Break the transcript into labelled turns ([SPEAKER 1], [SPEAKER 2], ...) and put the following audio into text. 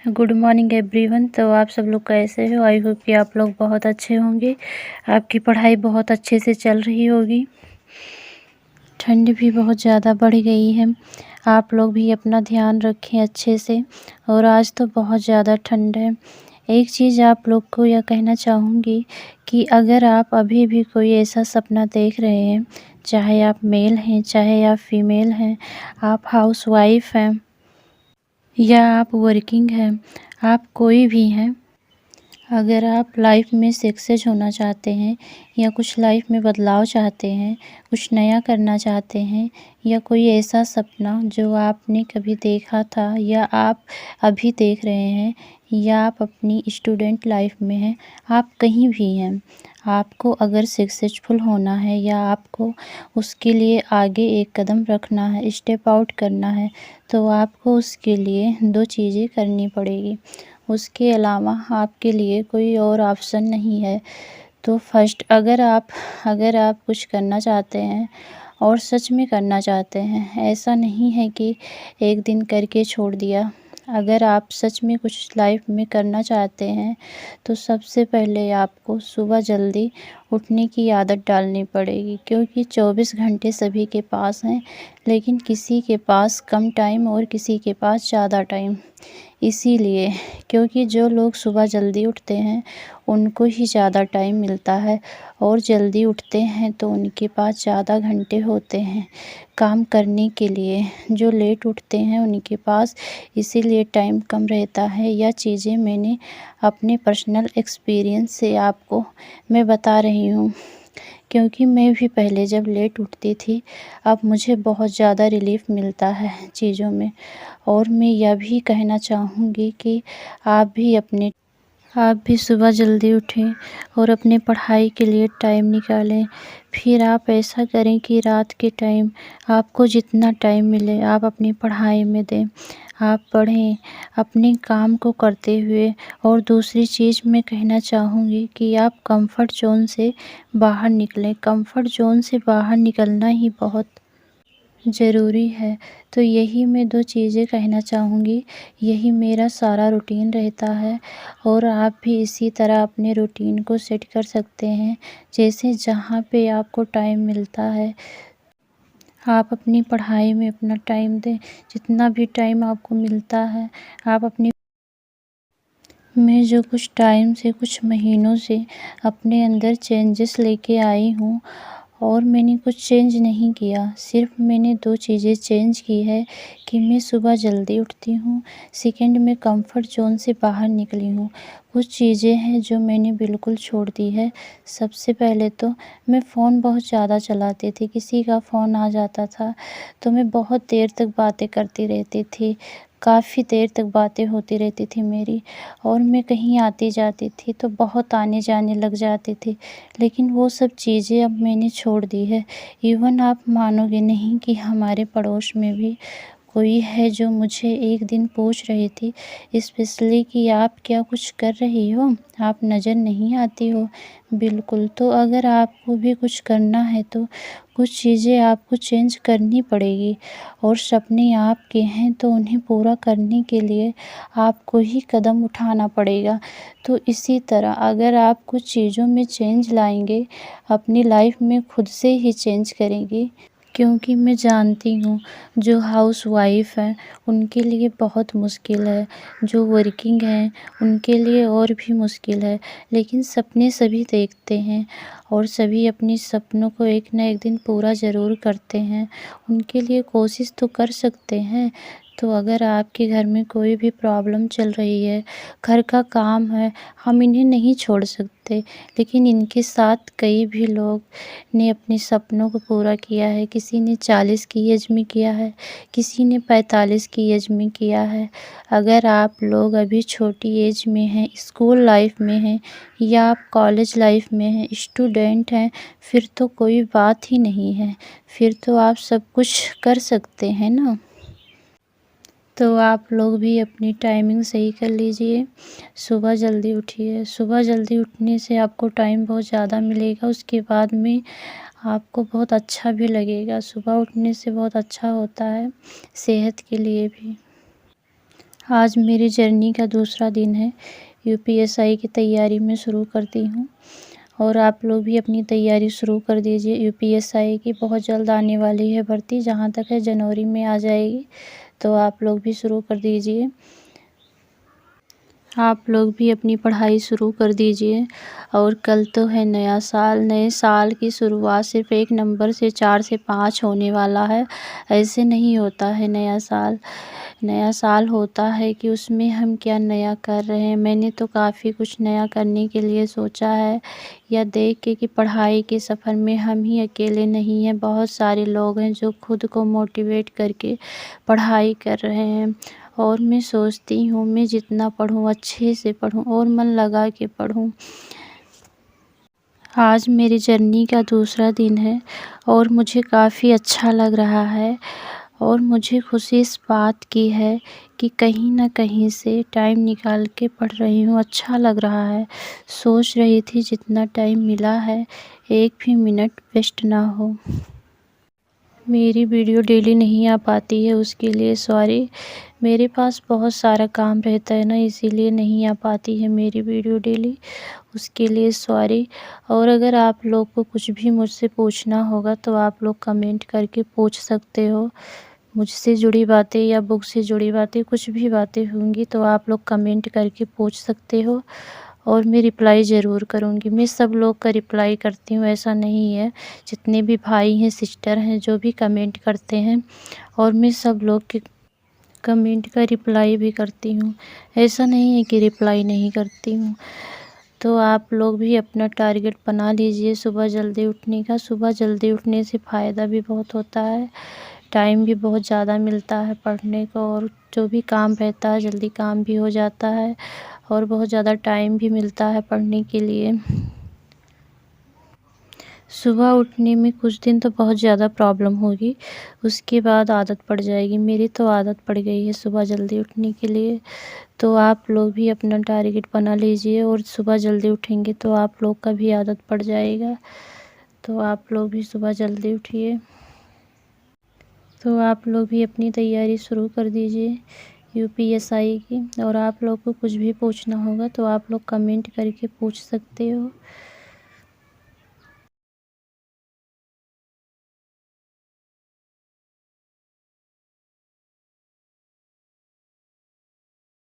[SPEAKER 1] Good morning everyone. तो आप सब लोग कैसे हो? आई होप कि आप लोग बहुत अच्छे होंगे। आपकी पढ़ाई बहुत अच्छे से चल रही होगी। ठंड भी बहुत ज़्यादा बढ़ गई है, आप लोग भी अपना ध्यान रखें अच्छे से। और आज तो बहुत ज़्यादा ठंड है। एक चीज़ आप लोग को यह कहना चाहूँगी कि अगर आप अभी भी कोई ऐसा सपना देख रहे हैं, चाहे आप मेल हैं चाहे आप फीमेल हैं, आप हाउसवाइफ हैं या आप वर्किंग हैं, आप कोई भी हैं, अगर आप लाइफ में सक्सेस होना चाहते हैं या कुछ लाइफ में बदलाव चाहते हैं, कुछ नया करना चाहते हैं, या कोई ऐसा सपना जो आपने कभी देखा था या आप अभी देख रहे हैं, या आप अपनी स्टूडेंट लाइफ में हैं, आप कहीं भी हैं, आपको अगर सक्सेसफुल होना है या आपको उसके लिए आगे एक कदम रखना है, स्टेप आउट करना है, तो आपको उसके लिए 2 चीज़ें करनी पड़ेगी। उसके अलावा आपके लिए कोई और ऑप्शन नहीं है। तो फर्स्ट, अगर आप कुछ करना चाहते हैं और सच में करना चाहते हैं, ऐसा नहीं है कि एक दिन करके छोड़ दिया। अगर आप सच में कुछ लाइफ में करना चाहते हैं, तो सबसे पहले आपको सुबह जल्दी उठने की आदत डालनी पड़ेगी, क्योंकि 24 घंटे सभी के पास हैं, लेकिन किसी के पास कम टाइम और किसी के पास ज़्यादा टाइम। इसीलिए, क्योंकि जो लोग सुबह जल्दी उठते हैं उनको ही ज़्यादा टाइम मिलता है, और जल्दी उठते हैं तो उनके पास ज़्यादा घंटे होते हैं काम करने के लिए। जो लेट उठते हैं उनके पास इसीलिए टाइम कम रहता है। यह चीज़ें मैंने अपने पर्सनल एक्सपीरियंस से आपको मैं बता रही हूँ, क्योंकि मैं भी पहले जब लेट उठती थी, अब मुझे बहुत ज़्यादा रिलीफ़ मिलता है चीज़ों में। और मैं यह भी कहना चाहूँगी कि आप भी सुबह जल्दी उठें और अपने पढ़ाई के लिए टाइम निकालें। फिर आप ऐसा करें कि रात के टाइम आपको जितना टाइम मिले आप अपनी पढ़ाई में दें। आप पढ़ें अपने काम को करते हुए। और दूसरी चीज़ मैं कहना चाहूँगी कि आप कंफर्ट ज़ोन से बाहर निकलें। कंफर्ट ज़ोन से बाहर निकलना ही बहुत ज़रूरी है। तो यही मैं 2 चीज़ें कहना चाहूँगी। यही मेरा सारा रूटीन रहता है, और आप भी इसी तरह अपने रूटीन को सेट कर सकते हैं। जैसे जहाँ पे आपको टाइम मिलता है, आप अपनी पढ़ाई में अपना टाइम दें। जितना भी टाइम आपको मिलता है, आप अपनी मैं जो कुछ टाइम से, कुछ महीनों से अपने अंदर चेंजेस लेके आई हूँ, और मैंने कुछ चेंज नहीं किया। सिर्फ़ मैंने 2 चीज़ें चेंज की है कि मैं सुबह जल्दी उठती हूँ, सेकंड मैं कंफर्ट ज़ोन से बाहर निकली हूँ। कुछ चीज़ें हैं जो मैंने बिल्कुल छोड़ दी है। सबसे पहले तो मैं फ़ोन बहुत ज़्यादा चलाती थी। किसी का फ़ोन आ जाता था तो मैं बहुत देर तक बातें करती रहती थी। काफ़ी देर तक बातें होती रहती थी मेरी, और मैं कहीं आती जाती थी तो बहुत आने-जाने लग जाती थी। लेकिन वो सब चीज़ें अब मैंने छोड़ दी है। इवन आप मानोगे नहीं कि हमारे पड़ोस में भी कोई है जो मुझे एक दिन पूछ रही थी स्पेशली कि आप क्या कुछ कर रही हो? आप नज़र नहीं आती हो बिल्कुल। तो अगर आपको भी कुछ करना है तो कुछ चीज़ें आपको चेंज करनी पड़ेगी, और सपने आपके हैं तो उन्हें पूरा करने के लिए आपको ही कदम उठाना पड़ेगा। तो इसी तरह अगर आप कुछ चीज़ों में चेंज लाएँगे, अपनी लाइफ़ में खुद से ही चेंज करेंगे, क्योंकि मैं जानती हूँ जो हाउसवाइफ़ हैं उनके लिए बहुत मुश्किल है, जो वर्किंग हैं उनके लिए और भी मुश्किल है। लेकिन सपने सभी देखते हैं, और सभी अपने सपनों को एक ना एक दिन पूरा ज़रूर करते हैं। उनके लिए कोशिश तो कर सकते हैं। तो अगर आपके घर में कोई भी प्रॉब्लम चल रही है, घर का काम है, हम इन्हें नहीं छोड़ सकते, लेकिन इनके साथ कई भी लोग ने अपने सपनों को पूरा किया है। किसी ने 40 की एज में किया है, किसी ने 45 की एज में किया है। अगर आप लोग अभी छोटी एज में हैं, स्कूल लाइफ में हैं, या आप कॉलेज लाइफ में हैं, स्टूडेंट हैं, फिर तो कोई बात ही नहीं है। फिर तो आप सब कुछ कर सकते हैं ना। तो आप लोग भी अपनी टाइमिंग सही कर लीजिए। सुबह जल्दी उठिए। सुबह जल्दी उठने से आपको टाइम बहुत ज़्यादा मिलेगा। उसके बाद में आपको बहुत अच्छा भी लगेगा। सुबह उठने से बहुत अच्छा होता है सेहत के लिए भी। आज मेरी जर्नी का दूसरा दिन है। यूपीएसआई की तैयारी मैं शुरू करती हूँ और आप लोग भी अपनी तैयारी शुरू कर दीजिए। यूपीएसआई की बहुत जल्द आने वाली है भर्ती, जहाँ तक है जनवरी में आ जाएगी, तो आप लोग भी शुरू कर दीजिए। आप लोग भी अपनी पढ़ाई शुरू कर दीजिए। और कल तो है नया साल। नए साल की शुरुआत सिर्फ एक नंबर से 4 से 5 होने वाला है। ऐसे नहीं होता है नया साल। नया साल होता है कि उसमें हम क्या नया कर रहे हैं। मैंने तो काफ़ी कुछ नया करने के लिए सोचा है। यह देख के कि पढ़ाई के सफ़र में हम ही अकेले नहीं हैं, बहुत सारे लोग हैं जो खुद को मोटिवेट करके पढ़ाई कर रहे हैं। और मैं सोचती हूँ मैं जितना पढूँ अच्छे से पढूँ और मन लगा के पढूँ। आज मेरी जर्नी का दूसरा दिन है और मुझे काफ़ी अच्छा लग रहा है। और मुझे खुशी इस बात की है कि कहीं न कहीं से टाइम निकाल के पढ़ रही हूँ, अच्छा लग रहा है। सोच रही थी जितना टाइम मिला है, एक भी मिनट वेस्ट ना हो। मेरी वीडियो डेली नहीं आ पाती है, उसके लिए सॉरी। मेरे पास बहुत सारा काम रहता है ना, इसीलिए नहीं आ पाती है मेरी वीडियो डेली, उसके लिए सॉरी। और अगर आप लोग को कुछ भी मुझसे पूछना होगा तो आप लोग कमेंट करके पूछ सकते हो। मुझसे जुड़ी बातें या बुक से जुड़ी बातें, कुछ भी बातें होंगी तो आप लोग कमेंट करके पूछ सकते हो और मैं रिप्लाई ज़रूर करूँगी। मैं सब लोग का रिप्लाई करती हूँ, ऐसा नहीं है। जितने भी भाई हैं, सिस्टर हैं, जो भी कमेंट करते हैं, और मैं सब लोग के कमेंट का रिप्लाई भी करती हूँ। ऐसा नहीं है कि रिप्लाई नहीं करती हूँ। तो आप लोग भी अपना टारगेट बना लीजिए सुबह जल्दी उठने का। सुबह जल्दी उठने से फ़ायदा भी बहुत होता है, टाइम भी बहुत ज़्यादा मिलता है पढ़ने को, और जो भी काम रहता है जल्दी काम भी हो जाता है और बहुत ज़्यादा टाइम भी मिलता है पढ़ने के लिए। सुबह उठने में कुछ दिन तो बहुत ज़्यादा प्रॉब्लम होगी, उसके बाद आदत पड़ जाएगी। मेरी तो आदत पड़ गई है सुबह जल्दी उठने के लिए। तो आप लोग भी अपना टारगेट बना लीजिए और सुबह जल्दी उठेंगे तो आप लोग का भी आदत पड़ जाएगा। तो आप लोग भी सुबह जल्दी उठिए। तो आप लोग भी अपनी तैयारी शुरू कर दीजिए यूपीएसआई की। और आप लोग को कुछ भी पूछना होगा तो आप लोग कमेंट करके पूछ सकते हो।